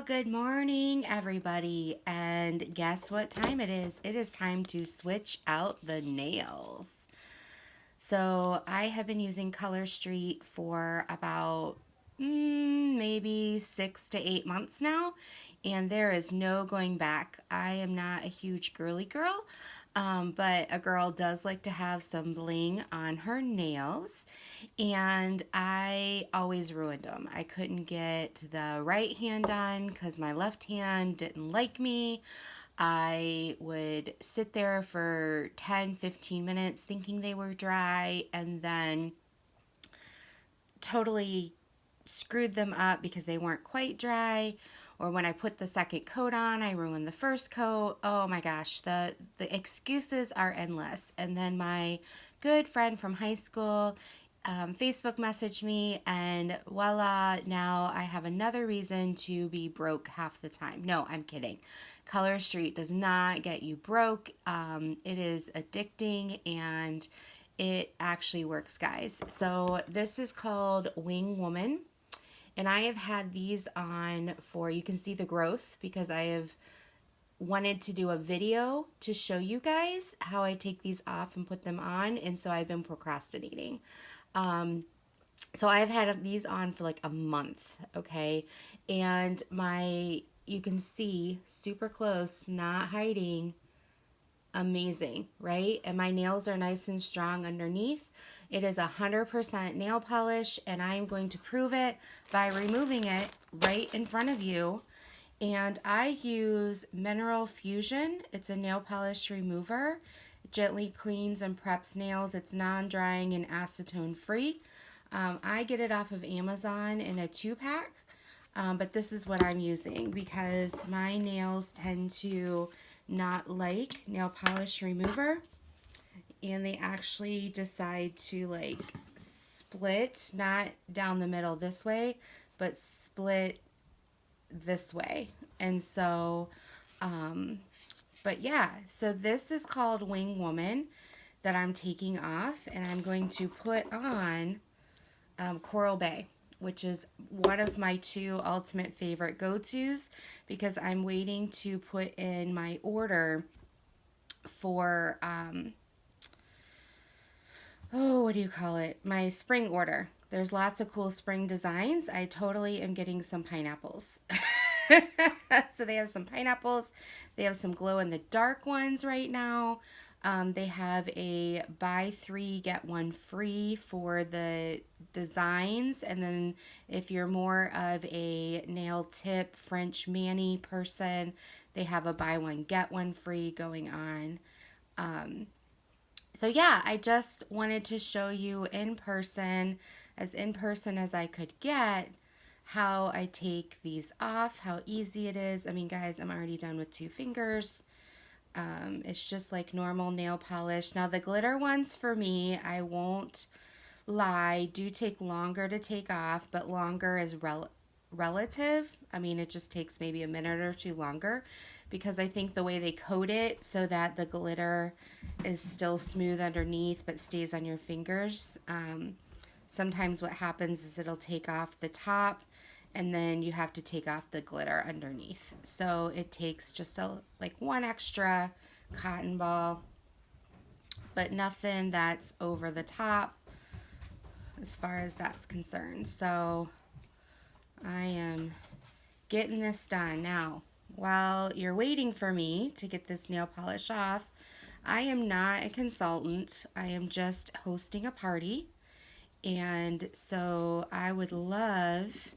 good morning, everybody. And guess what time it is? It is time to switch out the nails. So, I have been using Color Street for about maybe 6 to 8 months now, and there is no going back. I am not a huge girly girl, but a girl does like to have some bling on her nails, and I always ruined them. I couldn't get the right hand done because my left hand didn't like me. I would sit there for 10, 15 minutes thinking they were dry and then totally screwed them up because they weren't quite dry. Or when I put the second coat on, I ruined the first coat. Oh my gosh, the excuses are endless. And then my good friend from high school Facebook messaged me, and voila, now I have another reason to be broke half the time. No, I'm kidding. Color Street does not get you broke. It is addicting and it actually works, guys. So this is called Wing Woman. And I have had these on for, you can see the growth because I have wanted to do a video to show you guys how I take these off and put them on. And so I've been procrastinating. So I've had these on for like a month, okay? And you can see super close, not hiding, amazing, right? And my nails are nice and strong underneath. It is 100% nail polish, and I am going to prove it by removing it right in front of you. And I use Mineral Fusion. It's a nail polish remover. It gently cleans and preps nails. It's non-drying and acetone free. I get it off of Amazon in a 2-pack, but this is what I'm using because my nails tend to not like nail polish remover, and they actually decide to like split, not down the middle this way, but split this way. And so, but yeah, so this is called Wing Woman that I'm taking off, and I'm going to put on Coral Bay, which is one of my two ultimate favorite go-tos because I'm waiting to put in my order for, what do you call it? My spring order. There's lots of cool spring designs. I totally am getting some pineapples. So they have some pineapples. They have some glow in the dark ones right now. They have a buy three, get one free for the designs. And then if you're more of a nail tip French mani person, they have a buy one, get one free going on. So yeah, I just wanted to show you in person as I could get, how I take these off, how easy it is. I mean, guys, I'm already done with 2 fingers. It's just like normal nail polish. Now, the glitter ones for me, I won't lie, do take longer to take off, but longer is relative. I mean, it just takes maybe a minute or two longer because I think the way they coat it so that the glitter is still smooth underneath but stays on your fingers. Sometimes what happens is it'll take off the top and then you have to take off the glitter underneath. So it takes just like one extra cotton ball, but nothing that's over the top as far as that's concerned. So I am getting this done. Now, while you're waiting for me to get this nail polish off, I am not a consultant. I am just hosting a party. And so I would love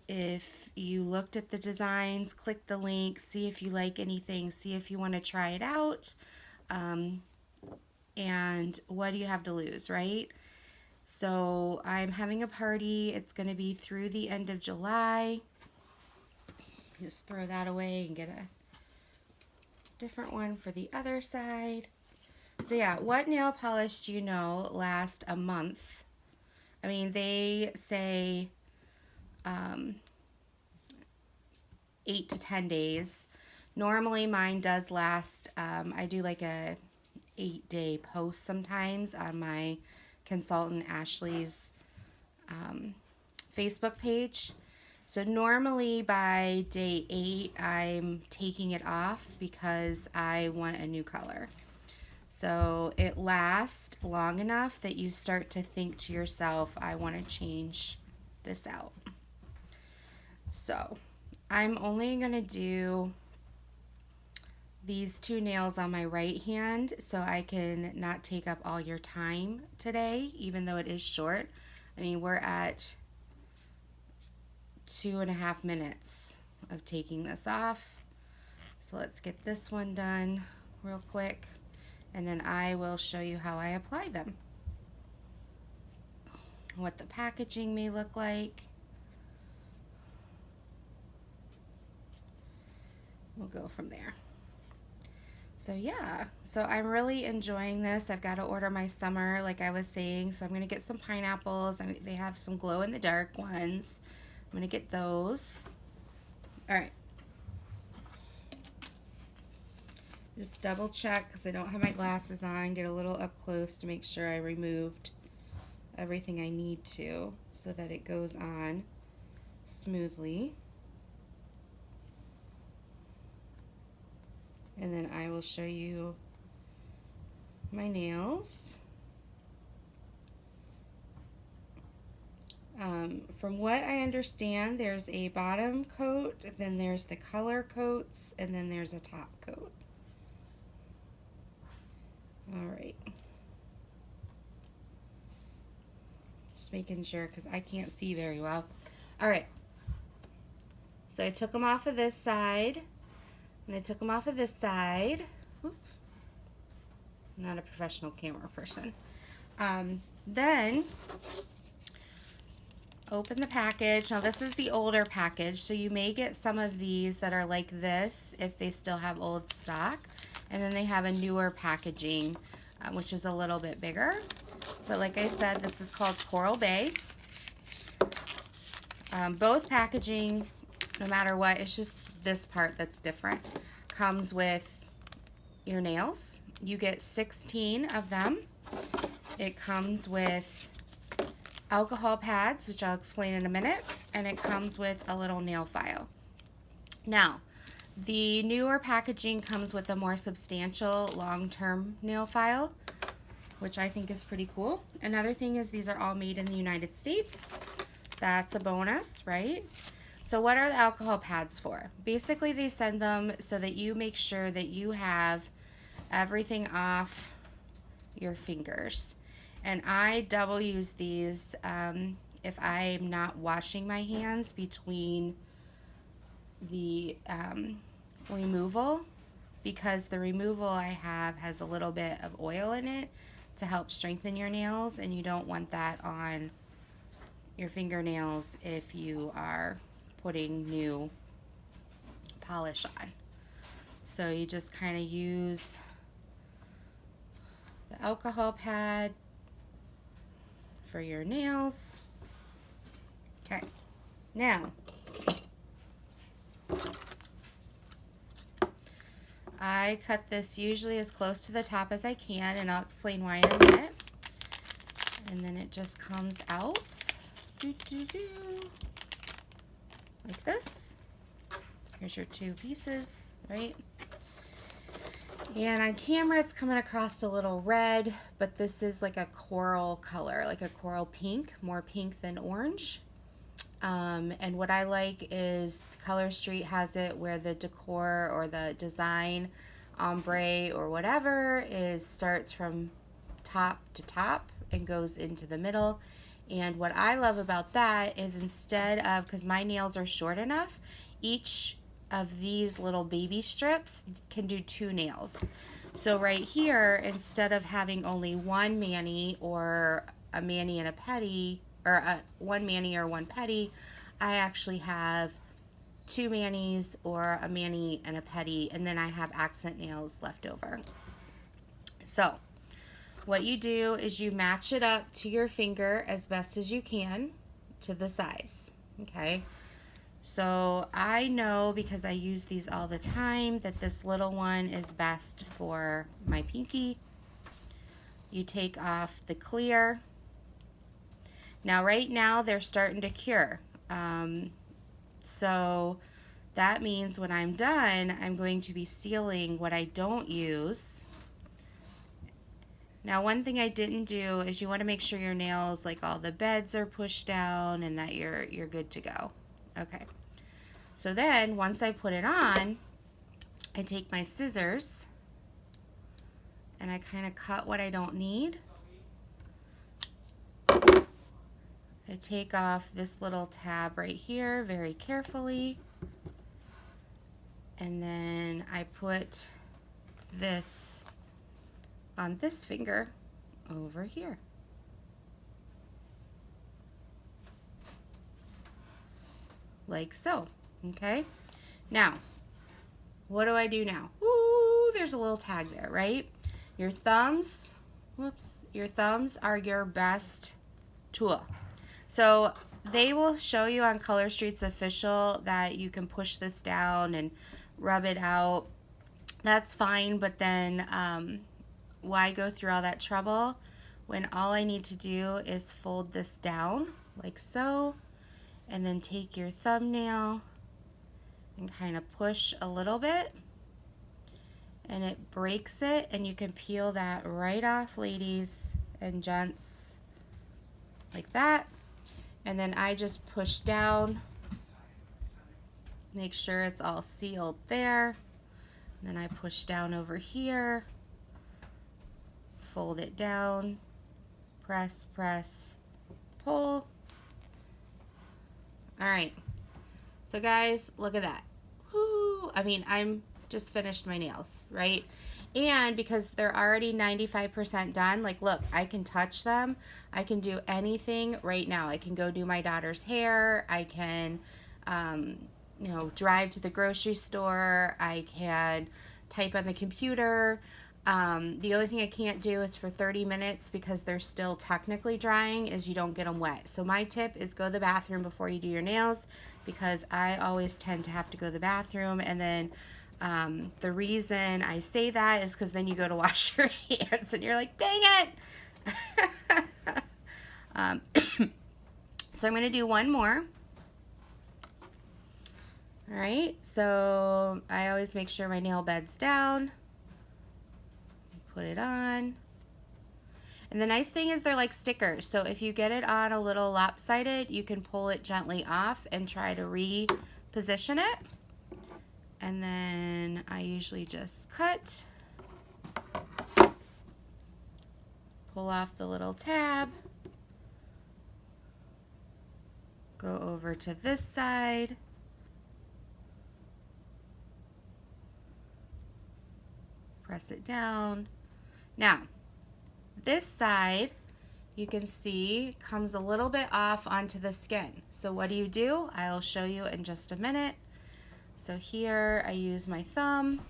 if you looked at the designs, click the link, see if you like anything, see if you want to try it out. And what do you have to lose, right? So I'm having a party. It's going to be through the end of July. Just throw that away and get a different one for the other side. So yeah, what nail polish do you know lasts a month? I mean, they say 8 to 10 days. Normally mine does last, I do like a 8-day post sometimes on my consultant Ashley's Facebook page. So normally by day 8, I'm taking it off because I want a new color. So it lasts long enough that you start to think to yourself, I want to change this out. So I'm only going to do these 2 nails on my right hand so I can not take up all your time today, even though it is short. I mean, we're at 2.5 minutes of taking this off. So let's get this one done real quick, and then I will show you how I apply them, what the packaging may look like. We'll go from there. So yeah, so I'm really enjoying this. I've got to order my summer, like I was saying, so I'm going to get some pineapples. They have some glow in the dark ones. I'm going to get those. All right. Just double check because I don't have my glasses on. Get a little up close to make sure I removed everything I need to so that it goes on smoothly. And then I will show you my nails. From what I understand, there's a bottom coat, then there's the color coats, and then there's a top coat. All right. Just making sure because I can't see very well. All right. So I took them off of this side, and I took them off of this side. Oops. I'm not a professional camera person. Then open the package. Now this is the older package, so you may get some of these that are like this if they still have old stock. And then they have a newer packaging, which is a little bit bigger. But like I said, this is called Coral Bay. Both packaging, no matter what, it's just this part that's different. Comes with your nails. You get 16 of them. It comes with alcohol pads, which I'll explain in a minute, and it comes with a little nail file. Now, the newer packaging comes with a more substantial long-term nail file, which I think is pretty cool. Another thing is these are all made in the United States. That's a bonus, right? So what are the alcohol pads for? Basically, they send them so that you make sure that you have everything off your fingers. And I double use these if I'm not washing my hands between the removal, because the removal I have has a little bit of oil in it to help strengthen your nails, and you don't want that on your fingernails if you are putting new polish on. So you just kind of use the alcohol pad for your nails. Okay, now I cut this usually as close to the top as I can, and I'll explain why in a minute. And then it just comes out like this. Here's your 2 pieces, right? And on camera it's coming across a little red, but this is like a coral color, like a coral pink, more pink than orange. And what I like is Color Street has it where the decor or the design, ombre or whatever, starts from top to top and goes into the middle. And what I love about that is instead of, because my nails are short enough, each of these little baby strips can do 2 nails. So right here, instead of having only one mani or a mani and a pedi, or one mani or one pedi, I actually have 2 manis or a mani and a pedi, and then I have accent nails left over. So what you do is you match it up to your finger as best as you can to the size, okay? So I know, because I use these all the time, that this little one is best for my pinky. You take off the clear. Now right now they're starting to cure. So that means when I'm done, I'm going to be sealing what I don't use. Now, one thing I didn't do is you want to make sure your nails, like all the beds are pushed down and that you're good to go. Okay. So then once I put it on, I take my scissors and I kind of cut what I don't need. I take off this little tab right here very carefully. And then I put this on this finger over here. Like so. Okay. Now, what do I do now? Ooh, there's a little tag there, right? Your thumbs, whoops, your thumbs are your best tool. So they will show you on Color Streets Official that you can push this down and rub it out. That's fine, but then why go through all that trouble when all I need to do is fold this down like so, and then take your thumbnail and kind of push a little bit, and it breaks it, and you can peel that right off, ladies and gents, like that. And then I just push down, make sure it's all sealed there. Then I push down over here, fold it down, press, press, pull. All right, so guys, look at that. Woo! I mean, I'm just finished my nails, right? And because they're already 95% done, like, look, I can touch them. I can do anything right now. I can go do my daughter's hair. I can, you know, drive to the grocery store. I can type on the computer. The only thing I can't do is for 30 minutes because they're still technically drying is you don't get them wet. So my tip is go to the bathroom before you do your nails, because I always tend to have to go to the bathroom. And then the reason I say that is because then you go to wash your hands and you're like, dang it. So I'm going to do one more. All right, so I always make sure my nail bed's down. Put it on. And the nice thing is they're like stickers. So if you get it on a little lopsided, you can pull it gently off and try to reposition it. And then I usually just cut, pull off the little tab, go over to this side, press it down. Now, this side, you can see, comes a little bit off onto the skin. So what do? I'll show you in just a minute. So here I use my thumb.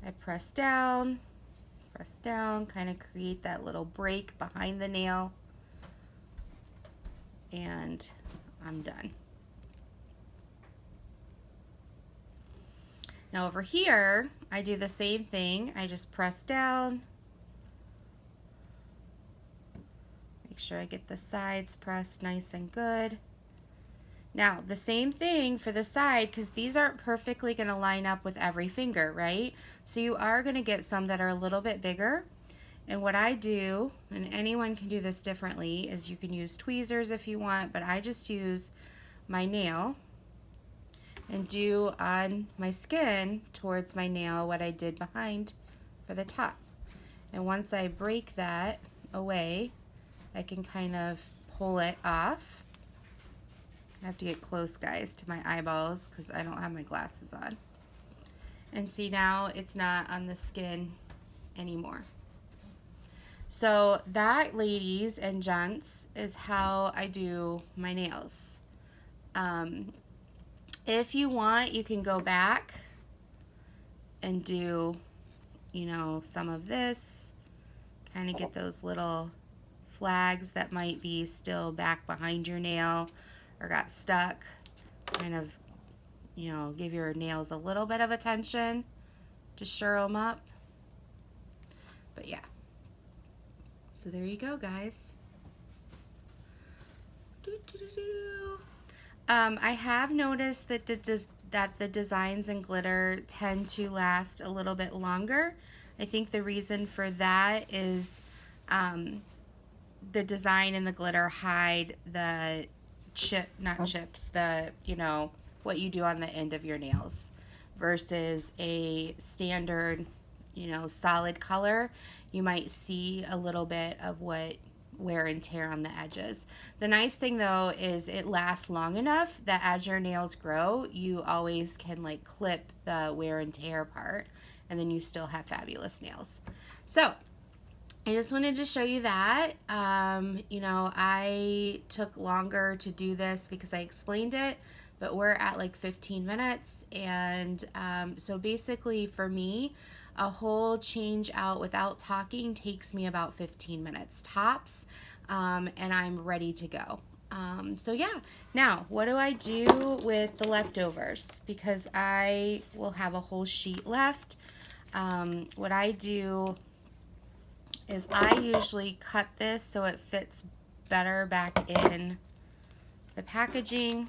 I press down, kind of create that little break behind the nail, and I'm done. Now over here, I do the same thing. I just press down. Make sure I get the sides pressed nice and good. Now, the same thing for the side, because these aren't perfectly going to line up with every finger, right? So you are going to get some that are a little bit bigger. And what I do, and anyone can do this differently, is you can use tweezers if you want, but I just use my nail and do on my skin towards my nail what I did behind for the top. And once I break that away, I can kind of pull it off. I have to get close, guys, to my eyeballs because I don't have my glasses on. And see, now it's not on the skin anymore. So that, ladies and gents, is how I do my nails. If you want, you can go back and do, you know, some of this, kind of get those little flags that might be still back behind your nail or got stuck. Kind of, you know, give your nails a little bit of attention to shore them up. But yeah. So there you go, guys. I have noticed that the designs and glitter tend to last a little bit longer. I think the reason for that is um, the design and the glitter hide the not chips, the, what you do on the end of your nails versus a standard, solid color. You might see a little bit of what wear and tear on the edges. The nice thing though is it lasts long enough that as your nails grow, you always can like clip the wear and tear part, and then you still have fabulous nails. So I just wanted to show you that. I took longer to do this because I explained it, but we're at like 15 minutes. And so basically for me, a whole change out without talking takes me about 15 minutes tops, and I'm ready to go. So yeah, now what do I do with the leftovers? Because I will have a whole sheet left. What I do is I usually cut this so it fits better back in the packaging.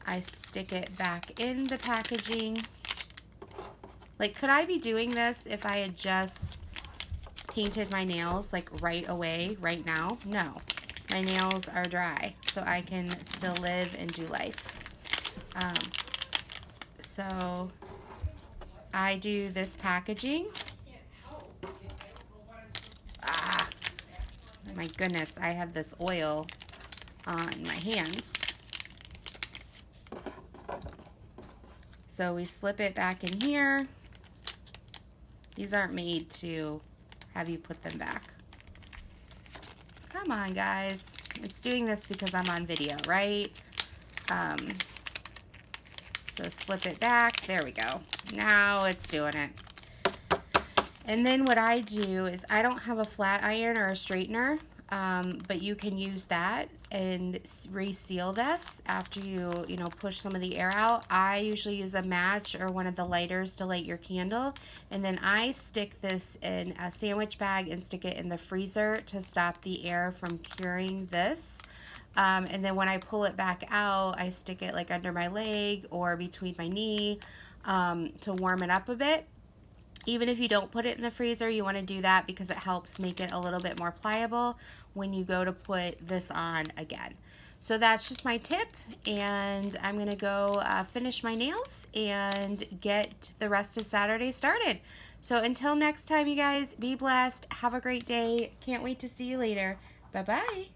I stick it back in the packaging. Like, could I be doing this if I had just painted my nails like right away, right now? No. My nails are dry, so I can still live and do life. So I do this packaging. My goodness, I have this oil on my hands. So we slip it back in here. These aren't made to have you put them back. Come on, guys. It's doing this because I'm on video, right? So slip it back. There we go. Now it's doing it. And then what I do is I don't have a flat iron or a straightener, but you can use that and reseal this after you push some of the air out. I usually use a match or one of the lighters to light your candle, and then I stick this in a sandwich bag and stick it in the freezer to stop the air from curing this. And then when I pull it back out, I stick it like under my leg or between my knee to warm it up a bit. Even if you don't put it in the freezer, you want to do that because it helps make it a little bit more pliable when you go to put this on again. So that's just my tip, and I'm going to go finish my nails and get the rest of Saturday started. So until next time, you guys, be blessed. Have a great day. Can't wait to see you later. Bye-bye.